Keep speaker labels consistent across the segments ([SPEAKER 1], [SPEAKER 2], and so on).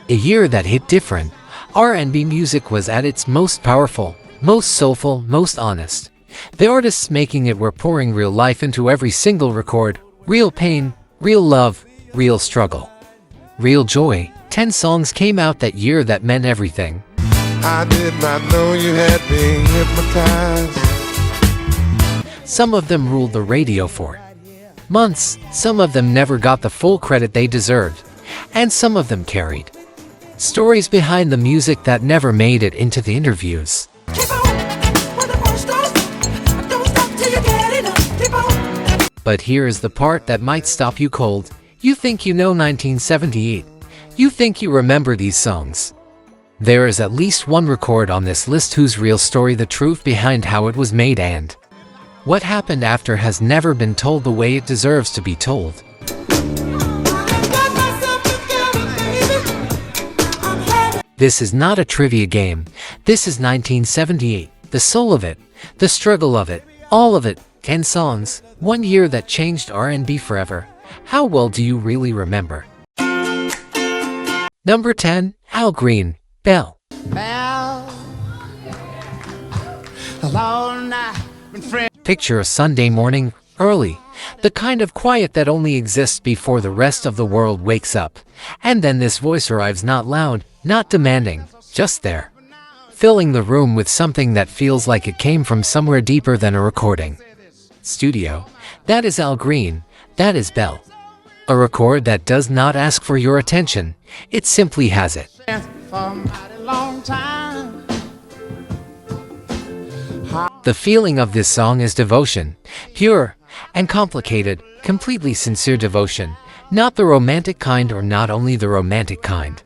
[SPEAKER 1] A year that hit different. R&B music was at its most powerful, most soulful, most honest. The artists making it were pouring real life into every single record. Real pain, real love, real struggle, real joy. 10 songs came out that year that meant everything.
[SPEAKER 2] I did not know you had been hypnotized.
[SPEAKER 1] Some of them ruled the radio for months, some of them never got the full credit they deserved, and some of them carried stories behind the music that never made it into the interviews. But here is the part that might stop you cold. You think you know 1978. You think you remember these songs. There is at least one record on this list whose real story, the truth behind how it was made and what happened after, has never been told the way it deserves to be told. This is not a trivia game. This is 1978, the soul of it, the struggle of it, all of it. 10 songs, 1 year that changed R&B forever. How well do you really remember? Number 10, Al Green, Belle. Picture a Sunday morning, early, the kind of quiet that only exists before the rest of the world wakes up. And then this voice arrives, not loud, not demanding, just there, filling the room with something that feels like it came from somewhere deeper than a recording studio. That is Al Green, that is Belle. A record that does not ask for your attention, it simply has it. The feeling of this song is devotion, pure and complicated, completely sincere devotion, not the romantic kind, or not only the romantic kind.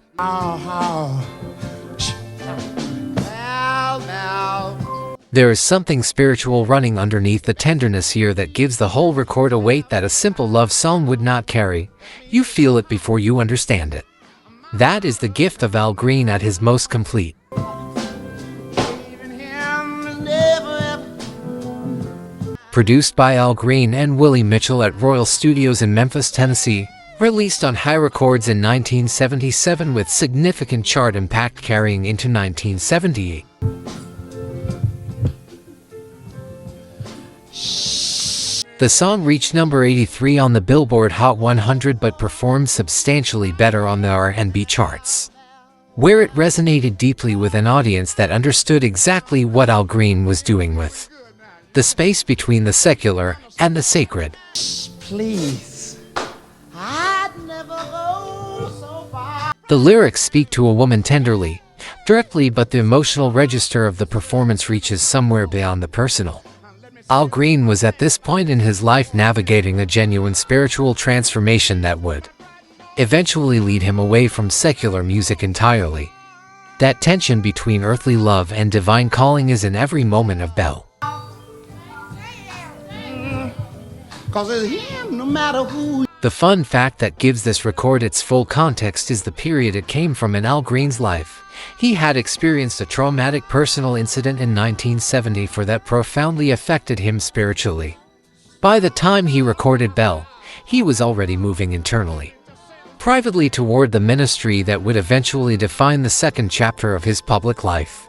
[SPEAKER 1] There is something spiritual running underneath the tenderness here that gives the whole record a weight that a simple love song would not carry. You feel it before you understand it. That is the gift of Al Green at his most complete. Produced by Al Green and Willie Mitchell at Royal Studios in Memphis, Tennessee. Released on High Records in 1977 with significant chart impact carrying into 1978. The song reached number 83 on the Billboard Hot 100 but performed substantially better on the R&B charts, where it resonated deeply with an audience that understood exactly what Al Green was doing with the space between the secular and the sacred.
[SPEAKER 3] Please, I'd never go so far.
[SPEAKER 1] The lyrics speak to a woman tenderly, directly, but the emotional register of the performance reaches somewhere beyond the personal. Al Green was at this point in his life navigating a genuine spiritual transformation that would eventually lead him away from secular music entirely. That tension between earthly love and divine calling is in every moment of Belle. The fun fact that gives this record its full context is the period it came from in Al Green's life. He had experienced a traumatic personal incident in 1970 that profoundly affected him spiritually. By the time he recorded Belle, he was already moving internally, privately, toward the ministry that would eventually define the second chapter of his public life.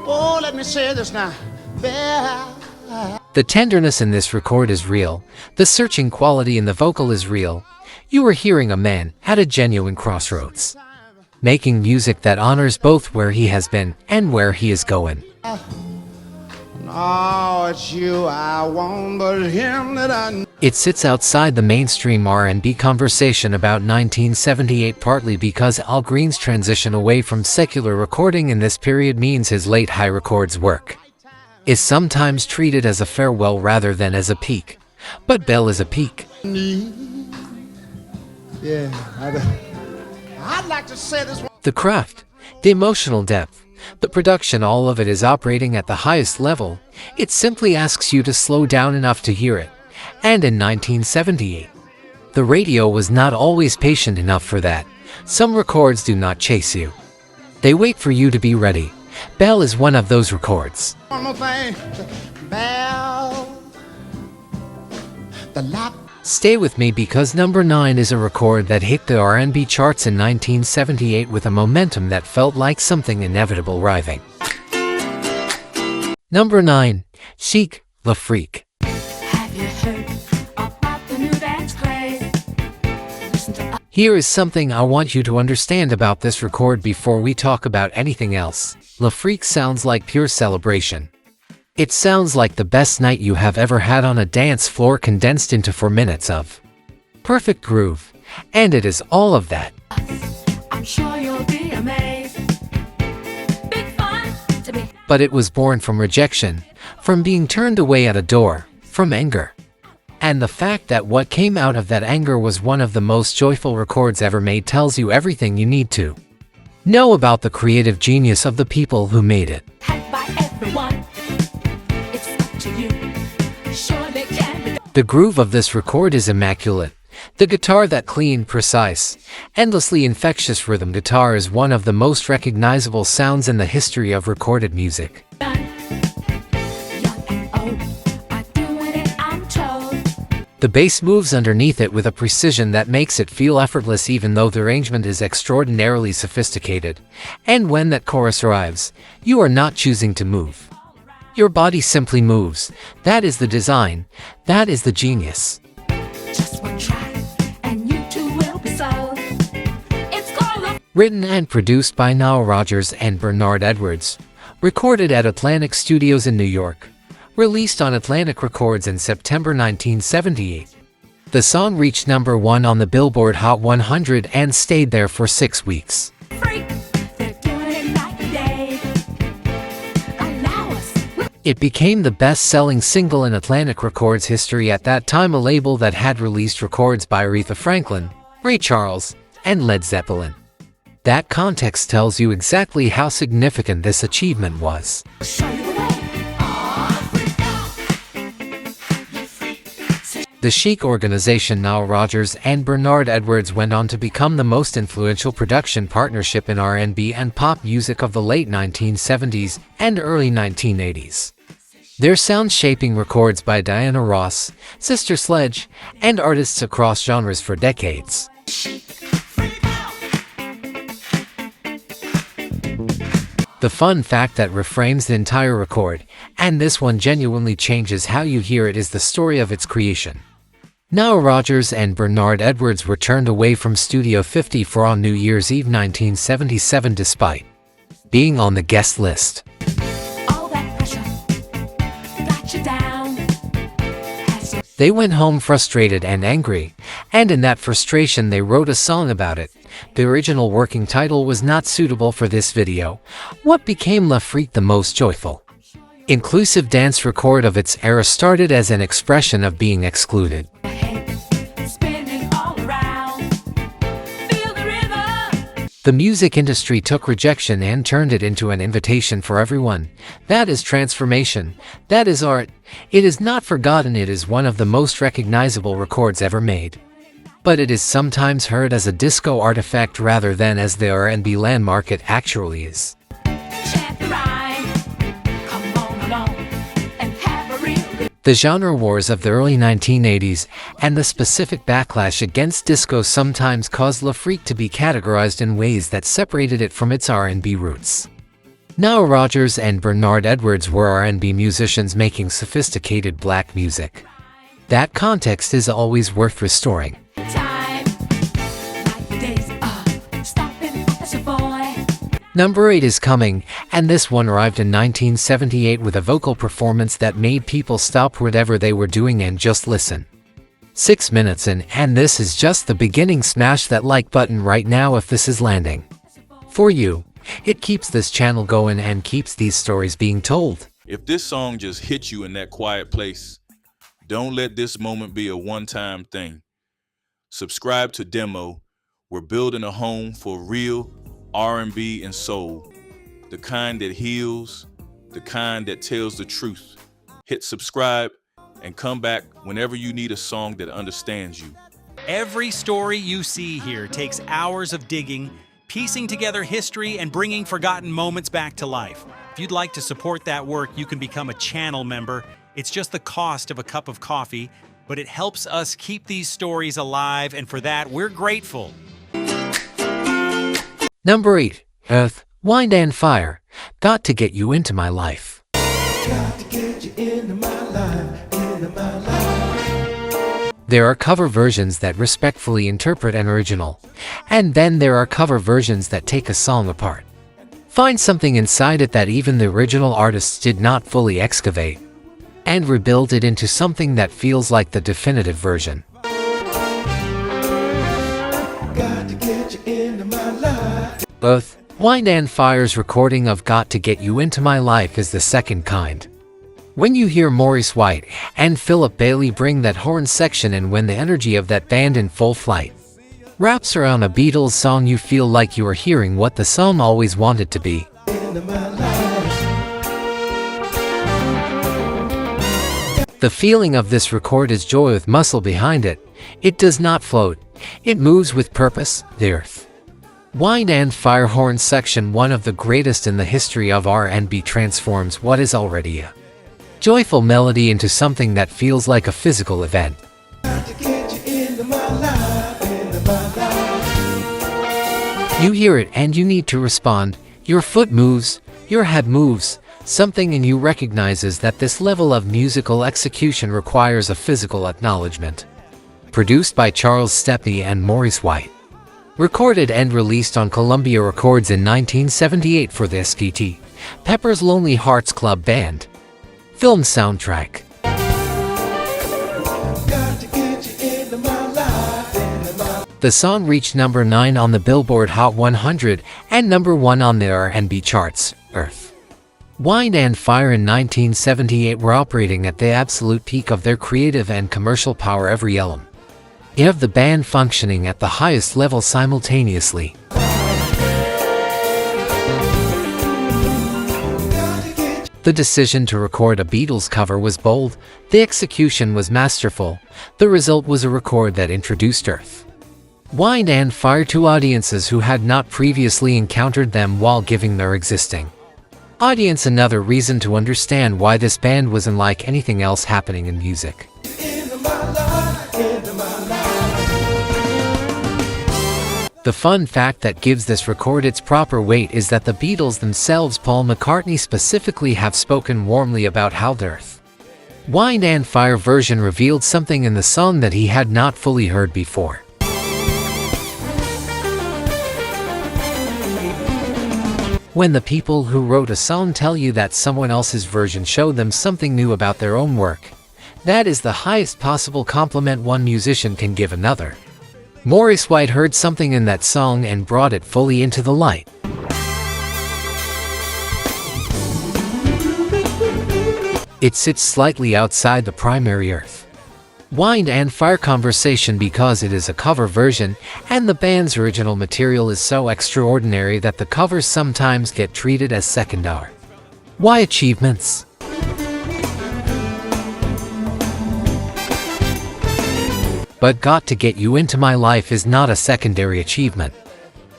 [SPEAKER 3] Oh, let me say this now. Belle.
[SPEAKER 1] The tenderness in this record is real. The searching quality in the vocal is real. You are hearing a man at a genuine crossroads, making music that honors both where he has been and where he is going.
[SPEAKER 3] No, it's you I want, but him that I...
[SPEAKER 1] It sits outside the mainstream R&B conversation about 1978, partly because Al Green's transition away from secular recording in this period means his late High Records work is sometimes treated as a farewell rather than as a peak. But Belle is a peak.
[SPEAKER 3] Yeah, I'd like to say this one.
[SPEAKER 1] The craft, the emotional depth, the production, all of it is operating at the highest level. It simply asks you to slow down enough to hear it. And in 1978, the radio was not always patient enough for that. Some records do not chase you. They wait for you to be ready. Belle is one of those records.
[SPEAKER 3] One more thing. Belle.
[SPEAKER 1] Stay with me because number 9 is a record that hit the R&B charts in 1978 with a momentum that felt like something inevitable arriving. Number 9. Chic, Le Freak.
[SPEAKER 4] Have you heard about the new dance craze? Listen to
[SPEAKER 1] Here is something I want you to understand about this record before we talk about anything else. Le Freak sounds like pure celebration. It sounds like the best night you have ever had on a dance floor condensed into 4 minutes of perfect groove. And it is all of that.
[SPEAKER 4] I'm sure you'll be amazed. Big fun to be.
[SPEAKER 1] But it was born from rejection, from being turned away at a door, from anger. And the fact that what came out of that anger was one of the most joyful records ever made tells you everything you need to know about the creative genius of the people who made it.
[SPEAKER 4] Had by everyone. It's up to you. Sure they can be.
[SPEAKER 1] The groove of this record is immaculate. The guitar, that clean, precise, endlessly infectious rhythm guitar, is one of the most recognizable sounds in the history of recorded music.
[SPEAKER 4] Young and old are doing it, I'm told.
[SPEAKER 1] The bass moves underneath it with a precision that makes it feel effortless even though the arrangement is extraordinarily sophisticated. And when that chorus arrives, you are not choosing to move. Your body simply moves. That is the design. That is the genius.
[SPEAKER 4] Just one try, and you too will be sold. It's called
[SPEAKER 1] Written and produced by Nile Rodgers and Bernard Edwards. Recorded at Atlantic Studios in New York. Released on Atlantic Records in September 1978. The song reached number 1 on the Billboard Hot 100 and stayed there for 6 weeks.
[SPEAKER 4] Freak. They're doing it night and day. Allow us.
[SPEAKER 1] It became the best-selling single in Atlantic Records history at that time, a label that had released records by Aretha Franklin, Ray Charles, and Led Zeppelin. That context tells you exactly how significant this achievement was.
[SPEAKER 4] Show you the way.
[SPEAKER 1] The Chic organization Nile Rodgers and Bernard Edwards went on to become the most influential production partnership in R&B and pop music of the late 1970s and early 1980s. Their sound-shaping records by Diana Ross, Sister Sledge, and artists across genres for decades. The fun fact that reframes the entire record, and this one genuinely changes how you hear it, is the story of its creation. Nile Rodgers and Bernard Edwards were turned away from Studio 54 on New Year's Eve 1977 despite being on the guest list.
[SPEAKER 4] All that pressure got you down. Has you
[SPEAKER 1] They went home frustrated and angry, and in that frustration they wrote a song about it. The original working title was not suitable for this video. What became Le Freak the most joyful, inclusive dance record of its era started as an expression of being excluded.
[SPEAKER 4] spinning all around. Feel the rhythm.
[SPEAKER 1] The music industry took rejection and turned it into an invitation for everyone. That is transformation. That is art. It is not forgotten. It is one of the most recognizable records ever made. But it is sometimes heard as a disco artifact rather than as the R&B landmark it actually is.
[SPEAKER 4] Chant the rhyme. Come on along and have a real good.
[SPEAKER 1] The genre wars of the early 1980s and the specific backlash against disco sometimes caused Le Freak to be categorized in ways that separated it from its R&B roots. Nile Rodgers and Bernard Edwards were R&B musicians making sophisticated black music. That context is always worth restoring.
[SPEAKER 4] Time. Like the days of stopping as a boy.
[SPEAKER 1] Number 8 is coming, and this one arrived in 1978 with a vocal performance that made people stop whatever they were doing and just listen. 6 minutes in, and this is just the beginning. Smash that like button right now if this is landing for you. It keeps this channel going and keeps these stories being told.
[SPEAKER 5] If this song just hits you in that quiet place, don't let this moment be a one-time thing. Subscribe to Demo. We're building a home for real R&B and soul. The kind that heals, the kind that tells the truth. Hit subscribe and come back whenever you need a song that understands you.
[SPEAKER 6] Every story you see here takes hours of digging, piecing together history, and bringing forgotten moments back to life. If you'd like to support that work, you can become a channel member. It's just the cost of a cup of coffee. but it helps us keep these stories alive, and for that, we're grateful.
[SPEAKER 1] Number 8. Earth, Wind and Fire, Got to Get You Into My Life.
[SPEAKER 3] Got to get you into my life, into my life.
[SPEAKER 1] There are cover versions that respectfully interpret an original, and then there are cover versions that take a song apart. Find something inside it that even the original artists did not fully excavate, and rebuild it into something that feels like the definitive version.
[SPEAKER 3] Got to get you into my life.
[SPEAKER 1] Earth, Wind and Fire's recording of Got to Get You Into My Life is the second kind. When you hear Maurice White and Philip Bailey bring that horn section and when the energy of that band in full flight wraps around a Beatles song, you feel like you are hearing what the song always wanted to be.
[SPEAKER 3] Into my life.
[SPEAKER 1] The feeling of this record is joy with muscle behind it. It does not float. It moves with purpose. The Earth, Wind and Fire horn section, one of the greatest in the history of R&B, transforms what is already a joyful melody into something that feels like a physical event.
[SPEAKER 3] Got to get you into my life, into my life.
[SPEAKER 1] You hear it and you need to respond. Your foot moves, your head moves, something in you recognizes that this level of musical execution requires a physical acknowledgement. Produced by Charles Stepney and Maurice White. Recorded and released on Columbia Records in 1978 for the St. Pepper's Lonely Hearts Club Band film soundtrack.
[SPEAKER 3] Got to get you into my life, into my.
[SPEAKER 1] The song reached number 9 on the Billboard Hot 100 and number 1 on the R&B charts. Earth, Wind and Fire in 1978 were operating at the absolute peak of their creative and commercial power, every element of the band functioning at the highest level simultaneously. The decision to record a Beatles cover was bold, the execution was masterful, the result was a record that introduced Earth, Wind and Fire to audiences who had not previously encountered them while giving their existing audience another reason to understand why this band was unlike anything else happening in music.
[SPEAKER 3] Into my life, into my life.
[SPEAKER 1] The fun fact that gives this record its proper weight is that the Beatles themselves, Paul McCartney specifically, have spoken warmly about how the Earth, Wind and Fire version revealed something in the song that he had not fully heard before. When the people who wrote a song tell you that someone else's version showed them something new about their own work, that is the highest possible compliment one musician can give another. Maurice White heard something in that song and brought it fully into the light. It sits slightly outside the primary Earth, Wind and Fire conversation because it is a cover version, and the band's original material is so extraordinary that the covers sometimes get treated as secondary achievements. But Got to Get You Into My Life is not a secondary achievement.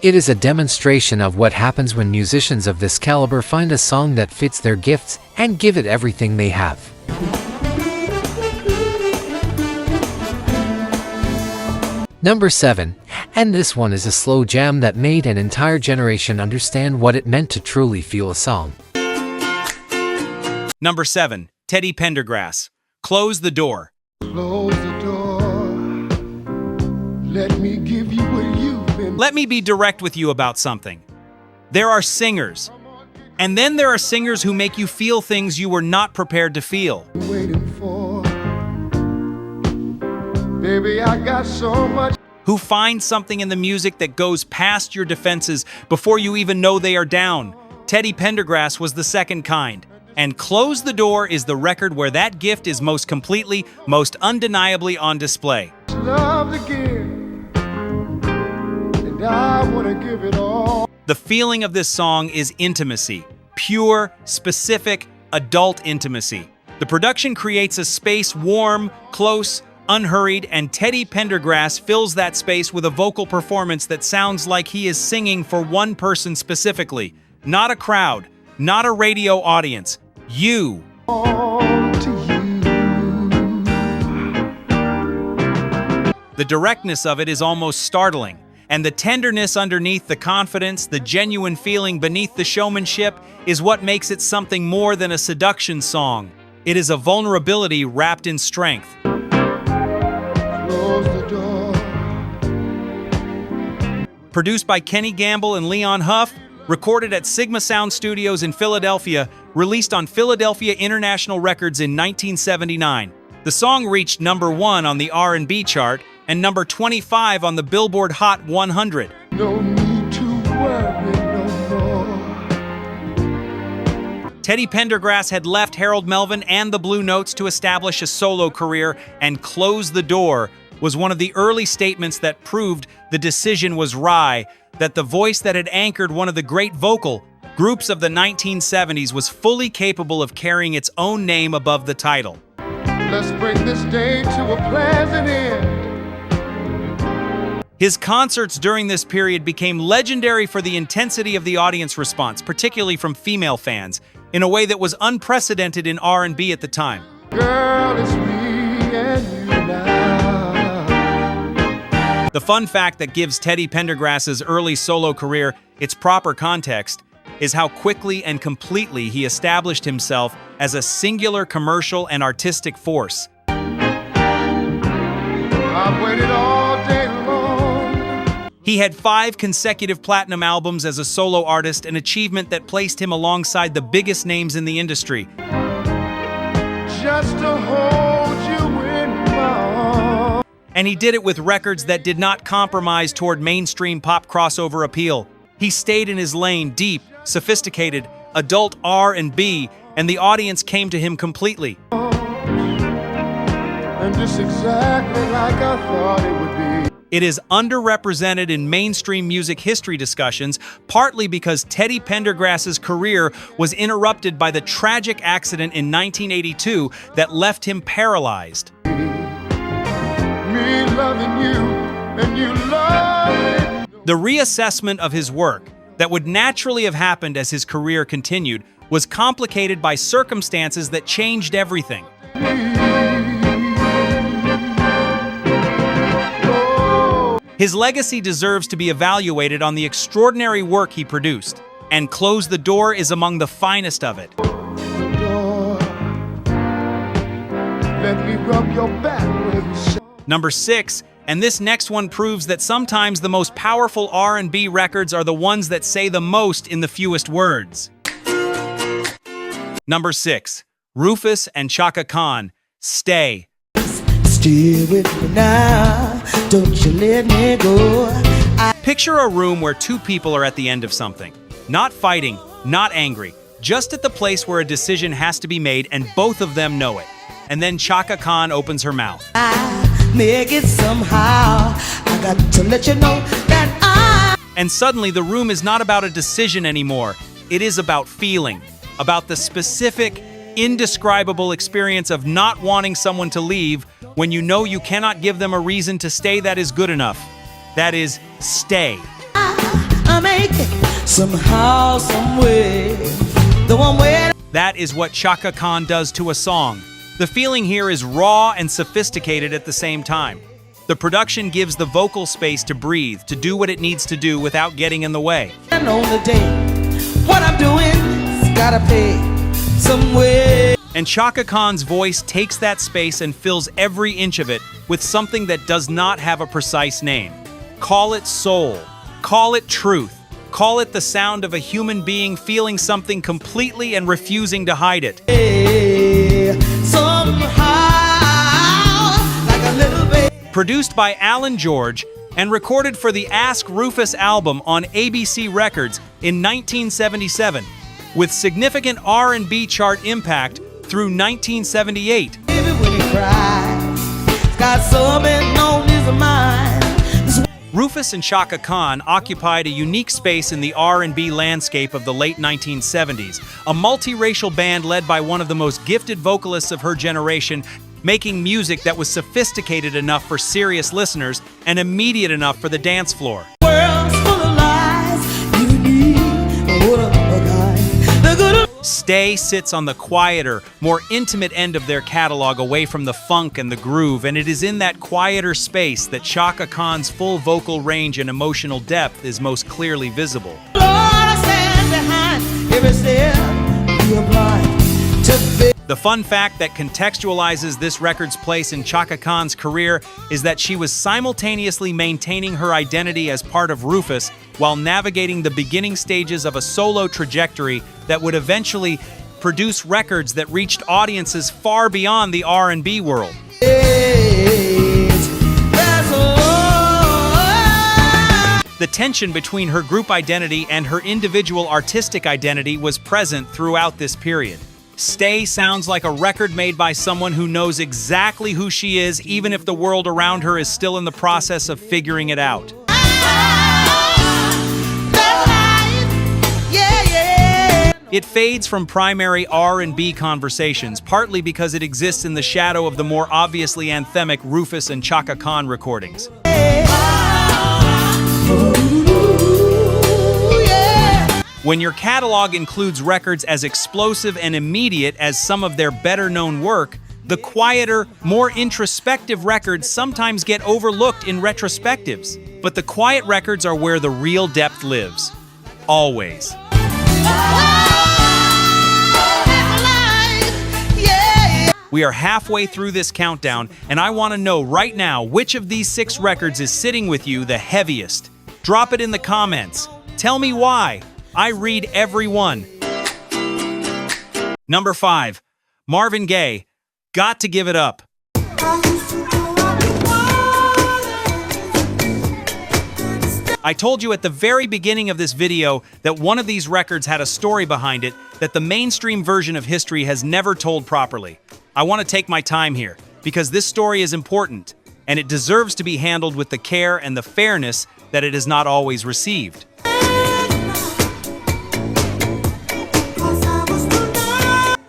[SPEAKER 1] It is a demonstration of what happens when musicians of this caliber find a song that fits their gifts and give it everything they have. Number 7, and this one is a slow jam that made an entire generation understand what it meant to truly feel a song.
[SPEAKER 6] Number 7, Teddy Pendergrass, Close the Door.
[SPEAKER 3] Close the door. Let me give you what you've been.
[SPEAKER 6] Let me be direct with you about something. There are singers, and then there are singers who make you feel things you were not prepared to feel.
[SPEAKER 3] Waiting for. Baby, I got so much.
[SPEAKER 6] Who find something in the music that goes past your defenses before you even know they are down. Teddy Pendergrass was the second kind. And Close the Door is the record where that gift is most completely, most undeniably on display.
[SPEAKER 3] Love to give, and I want to give it all.
[SPEAKER 6] The feeling of this song is intimacy, pure, specific, adult intimacy. The production creates a space warm, close, unhurried, and Teddy Pendergrass fills that space with a vocal performance that sounds like he is singing for one person specifically, not a crowd, not a radio audience. You.
[SPEAKER 3] All to you.
[SPEAKER 6] The directness of it is almost startling, and the tenderness underneath the confidence, the genuine feeling beneath the showmanship, is what makes it something more than a seduction song. It is a vulnerability wrapped in strength.
[SPEAKER 2] Close the door.
[SPEAKER 6] Produced by Kenny Gamble and Leon Huff, recorded at Sigma Sound Studios in Philadelphia, released on Philadelphia International Records in 1979. The song reached #1 on the R&B chart and number 25 on the Billboard Hot 100.
[SPEAKER 2] No need to worry no more.
[SPEAKER 6] Teddy Pendergrass had left Harold Melvin and the Blue Notes to establish a solo career, and Close the Door was one of the early statements that proved the decision was right, that the voice that had anchored one of the great vocal groups of the 1970s was fully capable of carrying its own name above the title.
[SPEAKER 2] Let's bring this day to a pleasant end.
[SPEAKER 6] His concerts during this period became legendary for the intensity of the audience response, particularly from female fans, in a way that was unprecedented in R&B at the time.
[SPEAKER 2] Girl, it's me and you now.
[SPEAKER 6] The fun fact that gives Teddy Pendergrass's early solo career its proper context is how quickly and completely he established himself as a singular commercial and artistic force.
[SPEAKER 2] I've waited all day long.
[SPEAKER 6] He had 5 consecutive platinum albums as a solo artist, an achievement that placed him alongside the biggest names in the industry.
[SPEAKER 2] Just to hold you in my arms.
[SPEAKER 6] And he did it with records that did not compromise toward mainstream pop crossover appeal. He stayed in his lane, deep, sophisticated, adult R&B, and the audience came to him completely.
[SPEAKER 2] And just exactly like I thought it would be.
[SPEAKER 6] It is underrepresented in mainstream music history discussions, partly because Teddy Pendergrass's career was interrupted by the tragic accident in 1982 that left him paralyzed.
[SPEAKER 2] Me loving you and you loving.
[SPEAKER 6] The reassessment of his work, that would naturally have happened as his career continued, was complicated by circumstances that changed everything. His legacy deserves to be evaluated on the extraordinary work he produced, and Close the Door is among the finest of it.
[SPEAKER 2] Let me rub your back where you say.
[SPEAKER 6] Number 6, and this next one proves that sometimes the most powerful R&B records are the ones that say the most in the fewest words. Number 6, Rufus and Chaka Khan, Stay.
[SPEAKER 3] Stay with me now, don't you let me go.
[SPEAKER 6] Picture a room where 2 people are at the end of something. Not fighting, not angry, just at the place where a decision has to be made and both of them know it. And then Chaka Khan opens her mouth.
[SPEAKER 3] Make it somehow. I got to let you know that
[SPEAKER 6] And suddenly the room is not about a decision anymore. It is about feeling, about the specific, indescribable experience of not wanting someone to leave when you know you cannot give them a reason to stay that is good enough. That is, stay.
[SPEAKER 3] I make it somehow, some way. The one way.
[SPEAKER 6] That is what Chaka Khan does to a song. The feeling here is raw and sophisticated at the same time. The production gives the vocal space to breathe, to do what it needs to do without getting in the way.
[SPEAKER 3] And on the day, what I'm doing's gotta pay some way.
[SPEAKER 6] And Chaka Khan's voice takes that space and fills every inch of it with something that does not have a precise name. Call it soul, call it truth, call it the sound of a human being feeling something completely and refusing to hide it.
[SPEAKER 3] Somehow, like a little baby.
[SPEAKER 6] Produced by Alan George and recorded for the Ask Rufus album on ABC Records in 1977, with significant R&B chart impact through 1978.
[SPEAKER 3] Baby, when he cries, he's got something on his mind.
[SPEAKER 6] Rufus and Chaka Khan occupied a unique space in the R&B landscape of the late 1970s, a multiracial band led by one of the most gifted vocalists of her generation, making music that was sophisticated enough for serious listeners and immediate enough for the dance floor.
[SPEAKER 3] World's full of lies. You need a guy. The good
[SPEAKER 6] Stay sits on the quieter, more intimate end of their catalog away from the funk and the groove, and it is in that quieter space that Chaka Khan's full vocal range and emotional depth is most clearly visible. The fun fact that contextualizes this record's place in Chaka Khan's career is that she was simultaneously maintaining her identity as part of Rufus while navigating the beginning stages of a solo trajectory that would eventually produce records that reached audiences far beyond the R&B world. The tension between her group identity and her individual artistic identity was present throughout this period. Stay sounds like a record made by someone who knows exactly who she is, even if the world around her is still in the process of figuring it out. It fades from primary R&B conversations, partly because it exists in the shadow of the more obviously anthemic Rufus and Chaka Khan recordings. When your catalog includes records as explosive and immediate as some of their better-known work, the quieter, more introspective records sometimes get overlooked in retrospectives. But the quiet records are where the real depth lives. Always. We are halfway through this countdown, and I want to know right now which of these 6 records is sitting with you the heaviest. Drop it in the comments. Tell me why. I read every one. Number 5, Marvin Gaye, Got to Give It Up. I told you at the very beginning of this video that one of these records had a story behind it that the mainstream version of history has never told properly. I want to take my time here, because this story is important, and it deserves to be handled with the care and the fairness that it has not always received.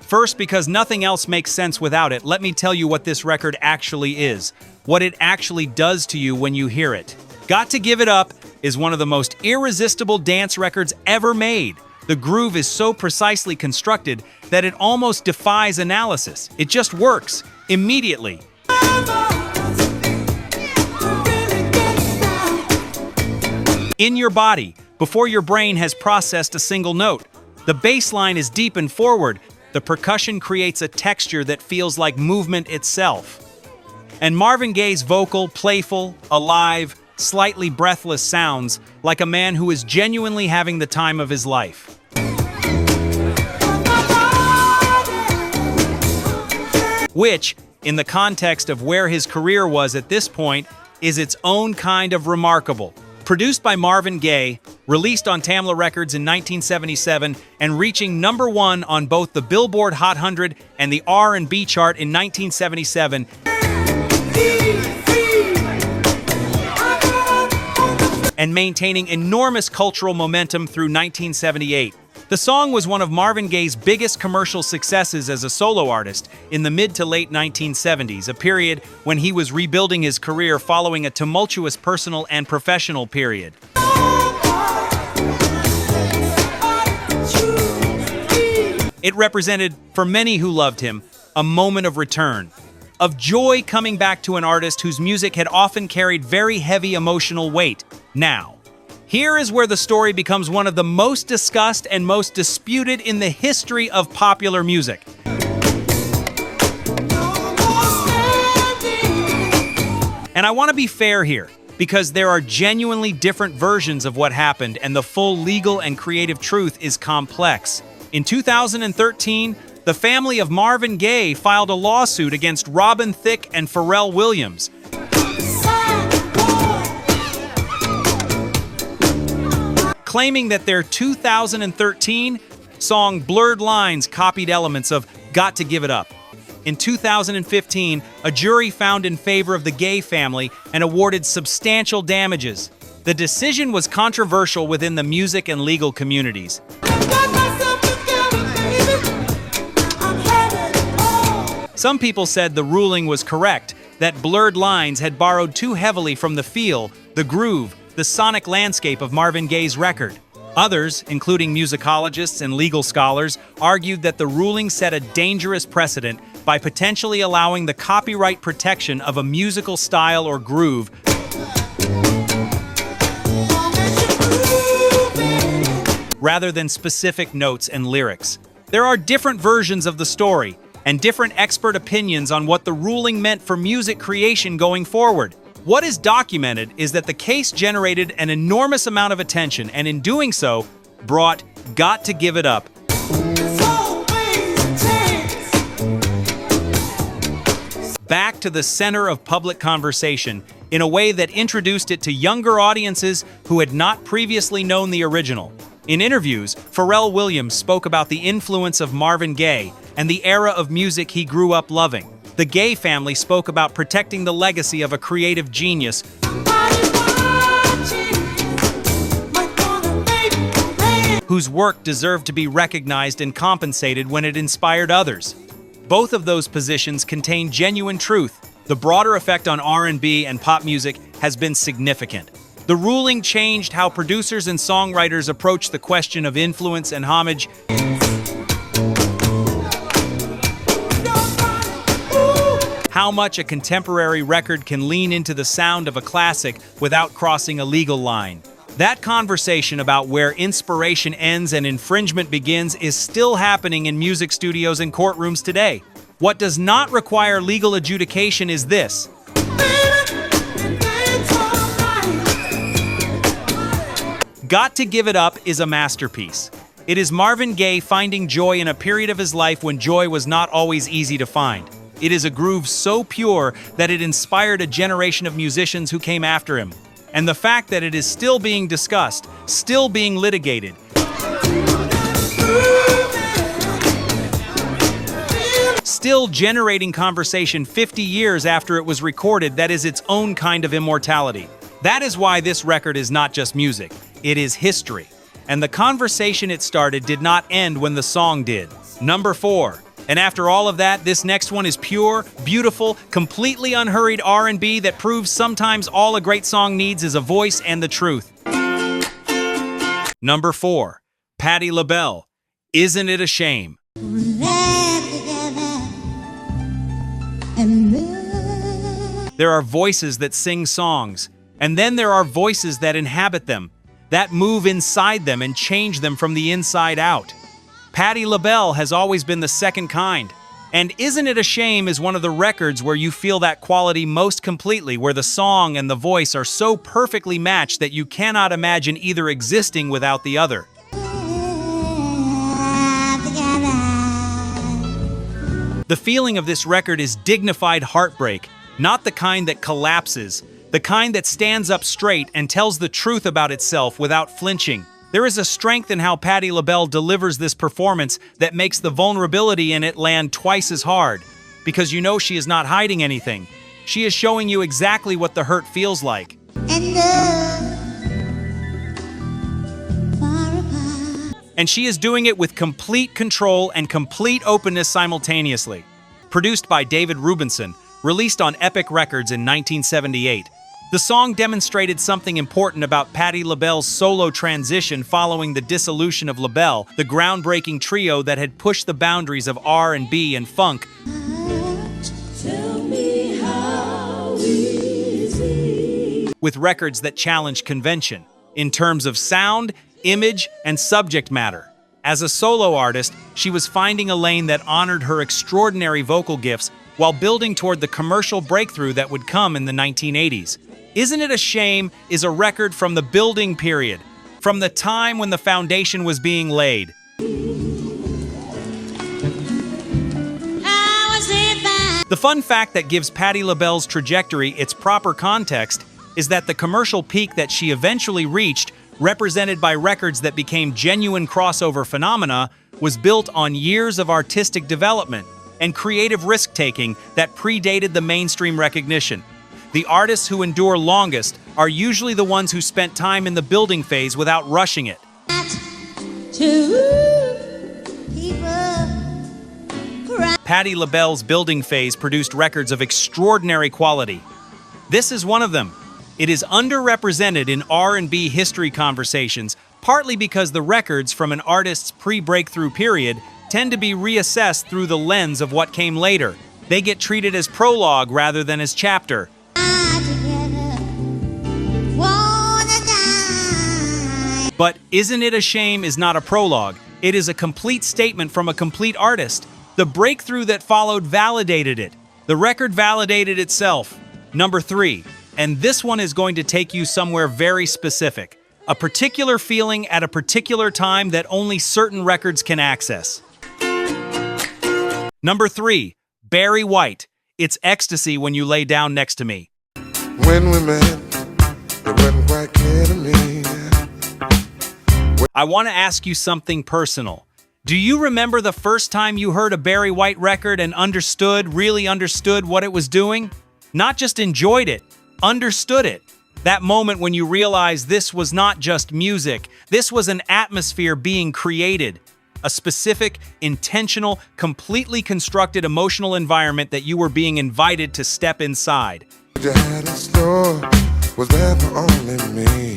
[SPEAKER 6] First, because nothing else makes sense without it, let me tell you what this record actually is, what it actually does to you when you hear it. Got to Give It Up is one of the most irresistible dance records ever made. The groove is so precisely constructed that it almost defies analysis. It just works, immediately. In your body, before your brain has processed a single note. The bass line is deep and forward. The percussion creates a texture that feels like movement itself. And Marvin Gaye's vocal, playful, alive, slightly breathless sounds like a man who is genuinely having the time of his life. Which, in the context of where his career was at this point, is its own kind of remarkable. Produced by Marvin Gaye, released on Tamla Records in 1977, and reaching number 1 on both the Billboard Hot 100 and the R&B chart in 1977, and maintaining enormous cultural momentum through 1978. The song was one of Marvin Gaye's biggest commercial successes as a solo artist in the mid to late 1970s, a period when he was rebuilding his career following a tumultuous personal and professional period. It represented, for many who loved him, a moment of return, of joy coming back to an artist whose music had often carried very heavy emotional weight. Now, here is where the story becomes one of the most discussed and most disputed in the history of popular music. And I want to be fair here, because there are genuinely different versions of what happened, and the full legal and creative truth is complex. In 2013, the family of Marvin Gaye filed a lawsuit against Robin Thicke and Pharrell Williams, claiming that their 2013 song Blurred Lines copied elements of Got to Give It Up. In 2015, a jury found in favor of the Gaye family and awarded substantial damages. The decision was controversial within the music and legal communities. Some people said the ruling was correct, that Blurred Lines had borrowed too heavily from the feel, the groove, the sonic landscape of Marvin Gaye's record. Others, including musicologists and legal scholars, argued that the ruling set a dangerous precedent by potentially allowing the copyright protection of a musical style or groove rather than specific notes and lyrics. There are different versions of the story and different expert opinions on what the ruling meant for music creation going forward. What is documented is that the case generated an enormous amount of attention and in doing so, brought Got to Give It Up back to the center of public conversation in a way that introduced it to younger audiences who had not previously known the original. In interviews, Pharrell Williams spoke about the influence of Marvin Gaye and the era of music he grew up loving. The Gaye family spoke about protecting the legacy of a creative genius whose work deserved to be recognized and compensated when it inspired others. Both of those positions contain genuine truth. The broader effect on R&B and pop music has been significant. The ruling changed how producers and songwriters approach the question of influence and homage. How much a contemporary record can lean into the sound of a classic without crossing a legal line. That conversation about where inspiration ends and infringement begins is still happening in music studios and courtrooms today. What does not require legal adjudication is this. Got to Give It Up is a masterpiece. It is Marvin Gaye finding joy in a period of his life when joy was not always easy to find. It is a groove so pure that it inspired a generation of musicians who came after him. And the fact that it is still being discussed, still being litigated, still generating conversation 50 years after it was recorded, that is its own kind of immortality. That is why this record is not just music, it is history. And the conversation it started did not end when the song did. Number 4. And after all of that, this next one is pure, beautiful, completely unhurried R&B that proves sometimes all a great song needs is a voice and the truth. Number 4. Patti LaBelle, Isn't It a Shame? There are voices that sing songs, and then there are voices that inhabit them, that move inside them and change them from the inside out. Patti LaBelle has always been the second kind, and Isn't It a Shame is one of the records where you feel that quality most completely, where the song and the voice are so perfectly matched that you cannot imagine either existing without the other. The feeling of this record is dignified heartbreak, not the kind that collapses, the kind that stands up straight and tells the truth about itself without flinching. There is a strength in how Patti LaBelle delivers this performance that makes the vulnerability in it land twice as hard, because you know she is not hiding anything. She is showing you exactly what the hurt feels like. And she is doing it with complete control and complete openness simultaneously. Produced by David Rubinson, released on Epic Records in 1978. The song demonstrated something important about Patti LaBelle's solo transition following the dissolution of LaBelle, the groundbreaking trio that had pushed the boundaries of R&B and funk. With records that challenged convention, in terms of sound, image, and subject matter. As a solo artist, she was finding a lane that honored her extraordinary vocal gifts while building toward the commercial breakthrough that would come in the 1980s. Isn't It a Shame is a record from the building period, from the time when the foundation was being laid. The fun fact that gives Patti LaBelle's trajectory its proper context is that the commercial peak that she eventually reached, represented by records that became genuine crossover phenomena, was built on years of artistic development and creative risk-taking that predated the mainstream recognition. The artists who endure longest are usually the ones who spent time in the building phase without rushing it. Patti LaBelle's building phase produced records of extraordinary quality. This is one of them. It is underrepresented in R&B history conversations, partly because the records from an artist's pre-breakthrough period tend to be reassessed through the lens of what came later. They get treated as prologue rather than as chapter. But Isn't It a Shame is not a prologue. It is a complete statement from a complete artist. The breakthrough that followed validated it. The record validated itself. Number 3, and this one is going to take you somewhere very specific. A particular feeling at a particular time that only certain records can access. Number 3, Barry White. It's Ecstasy When You Lay Down Next to Me.
[SPEAKER 2] When we met, it wasn't quite clear to me.
[SPEAKER 6] I want to ask you something personal. Do you remember the first time you heard a Barry White record and really understood what it was doing? Not just enjoyed it, understood it. That moment when you realized this was not just music, this was an atmosphere being created. A specific, intentional, completely constructed emotional environment that you were being invited to step inside.
[SPEAKER 2] You had a store, was there for only me.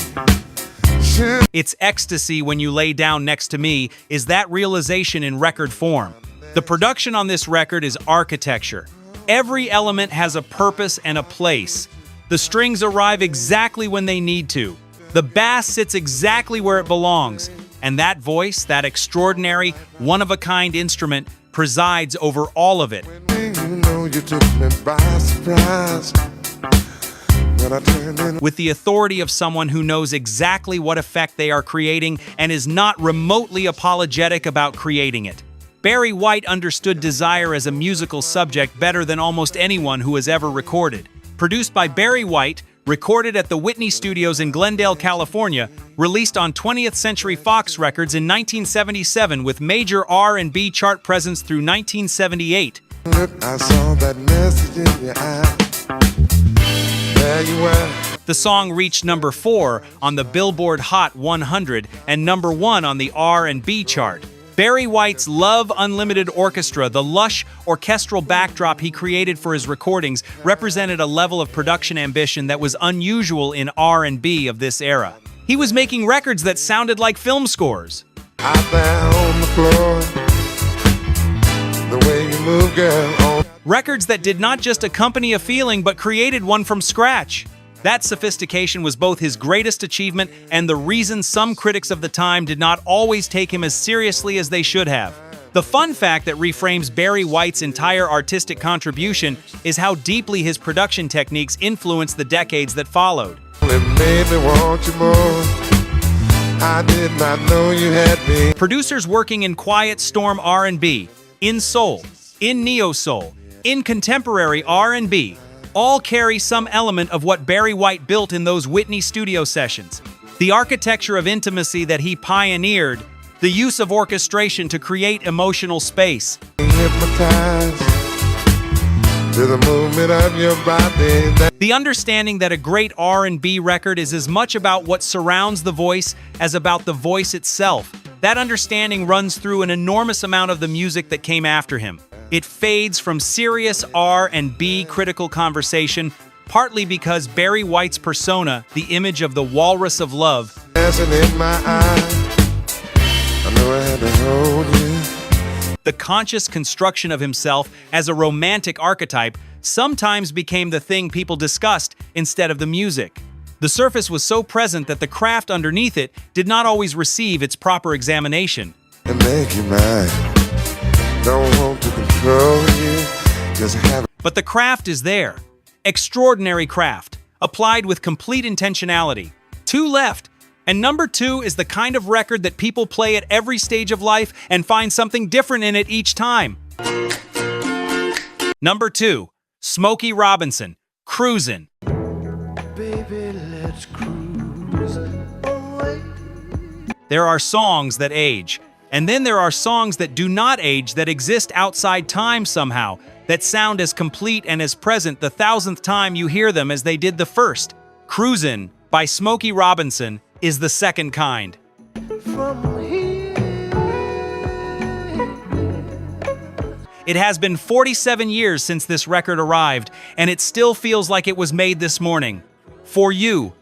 [SPEAKER 6] It's Ecstasy When You Lay Down Next to Me is that realization in record form. The production on this record is architecture. Every element has a purpose and a place. The strings arrive exactly when they need to. The bass sits exactly where it belongs. And that voice, that extraordinary, one-of-a-kind instrument, presides over all of it.
[SPEAKER 2] You know you took me by surprise.
[SPEAKER 6] With the authority of someone who knows exactly what effect they are creating and is not remotely apologetic about creating it. Barry White understood desire as a musical subject better than almost anyone who has ever recorded. Produced by Barry White, recorded at the Whitney Studios in Glendale, California, released on 20th Century Fox Records in 1977 with major R&B chart presence through 1978.
[SPEAKER 2] I saw that message in your eye. There you were.
[SPEAKER 6] The song reached number 4 on the Billboard Hot 100 and number 1 on the R&B chart. Barry White's Love Unlimited Orchestra, the lush orchestral backdrop he created for his recordings, represented a level of production ambition that was unusual in R&B of this era. He was making records that sounded like film scores.
[SPEAKER 2] Out there on the floor, the way you move, girl.
[SPEAKER 6] Records that did not just accompany a feeling but created one from scratch. That sophistication was both his greatest achievement and the reason some critics of the time did not always take him as seriously as they should have. The fun fact that reframes Barry White's entire artistic contribution is how deeply his production techniques influenced the decades that followed.
[SPEAKER 2] It made me want you more. I did not know you had me.
[SPEAKER 6] Producers working in quiet storm R&B, in soul, in neo-soul, in contemporary R&B, all carry some element of what Barry White built in those Whitney studio sessions. The architecture of intimacy that he pioneered, the use of orchestration to create emotional space.
[SPEAKER 2] Hypnotized to the movement of your body.
[SPEAKER 6] The understanding that a great R&B record is as much about what surrounds the voice as about the voice itself. That understanding runs through an enormous amount of the music that came after him. It fades from serious R&B critical conversation, partly because Barry White's persona, the image of the walrus of love,
[SPEAKER 2] Dancing in my eye, I knew I had to hold you.
[SPEAKER 6] The conscious construction of himself as a romantic archetype sometimes became the thing people discussed instead of the music. The surface was so present that the craft underneath it did not always receive its proper examination.
[SPEAKER 2] And make you mine. Don't want to control you, just have it.
[SPEAKER 6] But the craft is there. Extraordinary craft, applied with complete intentionality. 2 left, and number 2 is the kind of record that people play at every stage of life and find something different in it each time. Number 2, Smokey Robinson, Cruisin'.
[SPEAKER 3] Baby, let's cruise away.
[SPEAKER 6] There are songs that age, and then there are songs that do not age that exist outside time somehow, that sound as complete and as present the 1000th time you hear them as they did the first. Cruisin' by Smokey Robinson is the second kind.
[SPEAKER 3] From here.
[SPEAKER 6] It has been 47 years since this record arrived, and it still feels like it was made this morning. For you.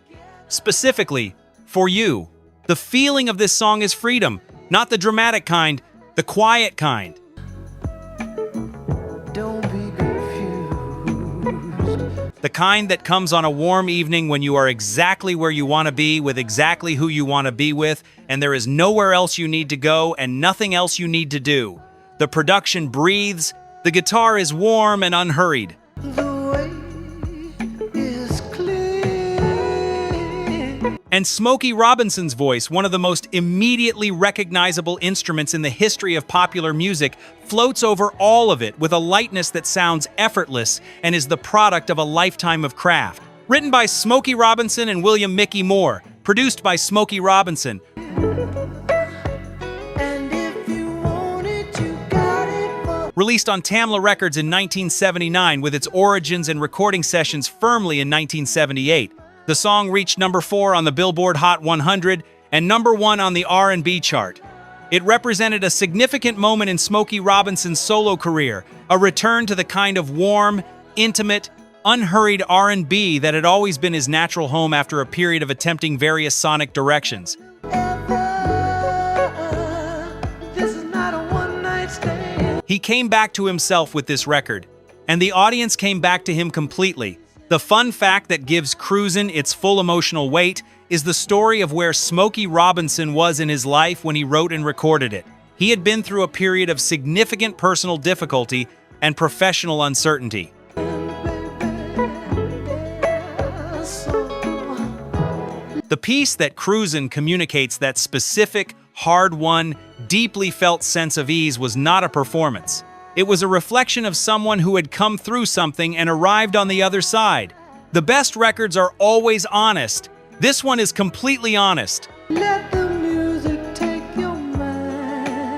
[SPEAKER 6] Specifically, for you. The feeling of this song is freedom, not the dramatic kind, the quiet kind.
[SPEAKER 3] Don't be confused.
[SPEAKER 6] The kind that comes on a warm evening when you are exactly where you want to be with exactly who you want to be with, and there is nowhere else you need to go and nothing else you need to do. The production breathes, the guitar is warm and unhurried.
[SPEAKER 3] The way is clear.
[SPEAKER 6] And Smokey Robinson's voice, one of the most immediately recognizable instruments in the history of popular music, floats over all of it with a lightness that sounds effortless and is the product of a lifetime of craft. Written by Smokey Robinson and William Mickey Moore, produced by Smokey Robinson.
[SPEAKER 3] And if you want it, you got it.
[SPEAKER 6] Released on Tamla Records in 1979 with its origins and recording sessions firmly in 1978. The song reached number 4 on the Billboard Hot 100 and number 1 on the R&B chart. It represented a significant moment in Smokey Robinson's solo career, a return to the kind of warm, intimate, unhurried R&B that had always been his natural home after a period of attempting various sonic directions.
[SPEAKER 3] This is not a one-night stand.
[SPEAKER 6] He came back to himself with this record, and the audience came back to him completely. The fun fact that gives Cruisin' its full emotional weight is the story of where Smokey Robinson was in his life when he wrote and recorded it. He had been through a period of significant personal difficulty and professional uncertainty. The piece that Cruisin' communicates that specific, hard-won, deeply felt sense of ease was not a performance. It was a reflection of someone who had come through something and arrived on the other side. The best records are always honest. This one is completely honest.
[SPEAKER 3] Let the music take your mind.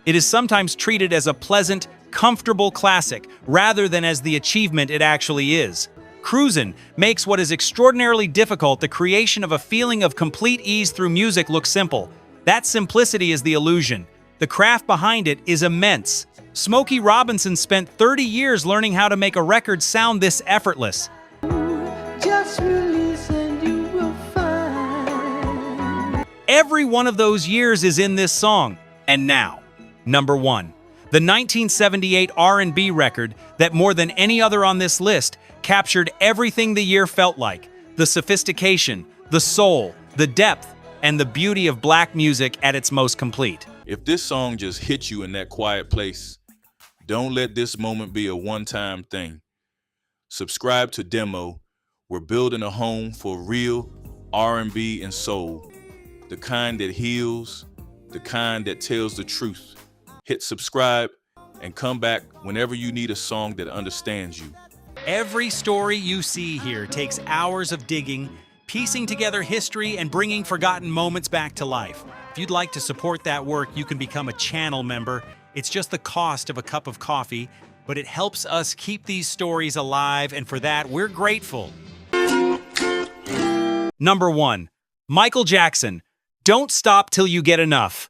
[SPEAKER 6] It is sometimes treated as a pleasant, comfortable classic, rather than as the achievement it actually is. Cruisin' makes what is extraordinarily difficult, the creation of a feeling of complete ease through music, look simple. That simplicity is the illusion. The craft behind it is immense. Smokey Robinson spent 30 years learning how to make a record sound this effortless.
[SPEAKER 3] Just release and you will find.
[SPEAKER 6] Every one of those years is in this song. And now, number 1. The 1978 R&B record that more than any other on this list captured everything the year felt like. The sophistication, the soul, the depth, and the beauty of black music at its most complete.
[SPEAKER 5] If this song just hit you in that quiet place, don't let this moment be a one-time thing. Subscribe to Demo. We're building a home for real R&B and soul. The kind that heals, the kind that tells the truth. Hit subscribe and come back whenever you need a song that understands you.
[SPEAKER 6] Every story you see here takes hours of digging, piecing together history and bringing forgotten moments back to life. If you'd like to support that work, you can become a channel member. It's just the cost of a cup of coffee, but it helps us keep these stories alive, and for that, we're grateful. Number 1. Michael Jackson, Don't Stop Till You Get Enough.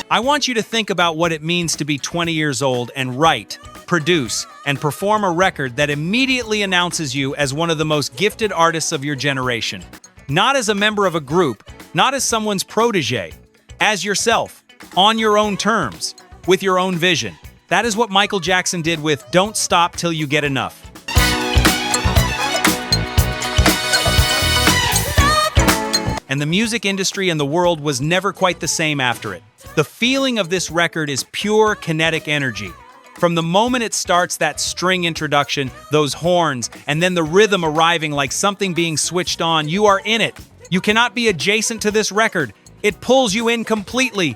[SPEAKER 6] I want you to think about what it means to be 20 years old and write, produce, and perform a record that immediately announces you as one of the most gifted artists of your generation. Not as a member of a group, not as someone's protege, as yourself, on your own terms, with your own vision. That is what Michael Jackson did with Don't Stop Till You Get Enough. And the music industry and the world was never quite the same after it. The feeling of this record is pure kinetic energy. From the moment it starts, that string introduction, those horns, and then the rhythm arriving like something being switched on, you are in it. You cannot be adjacent to this record. It pulls you in completely.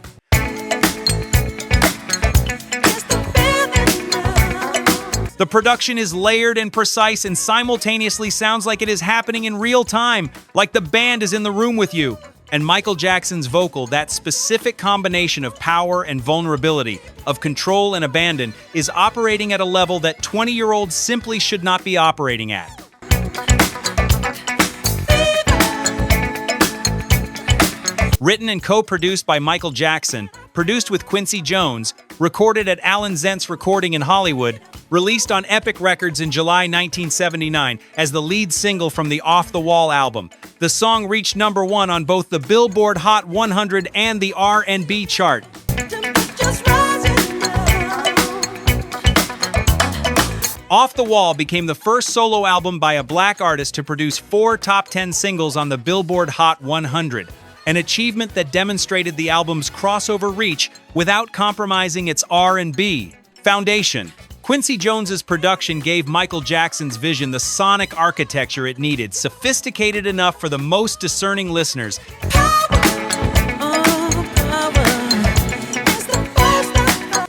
[SPEAKER 6] The production is layered and precise and simultaneously sounds like it is happening in real time, like the band is in the room with you. And Michael Jackson's vocal, that specific combination of power and vulnerability, of control and abandon, is operating at a level that 20-year-olds simply should not be operating at. Written and co-produced by Michael Jackson, produced with Quincy Jones, recorded at Alan Zent's recording in Hollywood, released on Epic Records in July 1979 as the lead single from the Off the Wall album. The song reached #1 on both the Billboard Hot 100 and the R&B chart. Off the Wall became the first solo album by a black artist to produce 4 top 10 singles on the Billboard Hot 100, an achievement that demonstrated the album's crossover reach without compromising its R&B foundation. Quincy Jones's production gave Michael Jackson's vision the sonic architecture it needed, sophisticated enough for the most discerning listeners,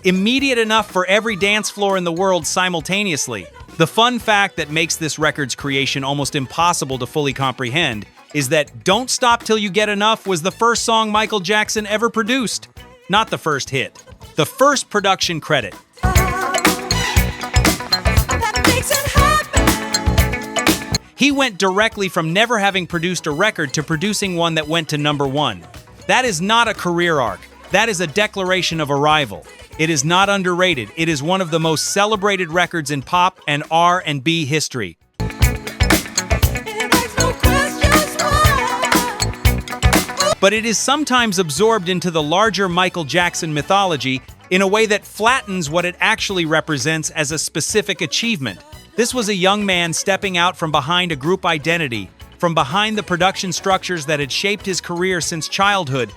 [SPEAKER 6] immediate enough for every dance floor in the world simultaneously. The fun fact that makes this record's creation almost impossible to fully comprehend is that Don't Stop Till You Get Enough was the first song Michael Jackson ever produced. Not the first hit, the first production credit. He went directly from never having produced a record to producing one that went to #1. That is not a career arc. That is a declaration of arrival. It is not underrated. It is one of the most celebrated records in pop and R&B history. But it is sometimes absorbed into the larger Michael Jackson mythology in a way that flattens what it actually represents as a specific achievement. This was a young man stepping out from behind a group identity, from behind the production structures that had shaped his career since childhood,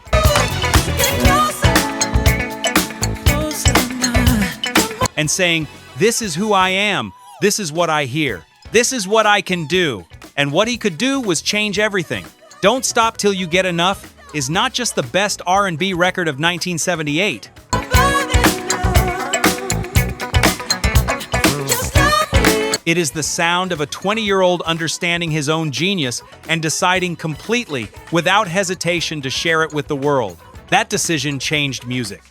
[SPEAKER 6] and saying, "This is who I am, this is what I hear, this is what I can do." And what he could do was change everything. Don't Stop Till You Get Enough is not just the best R&B record of 1978. It is the sound of a 20-year-old understanding his own genius and deciding completely, without hesitation, to share it with the world. That decision changed music.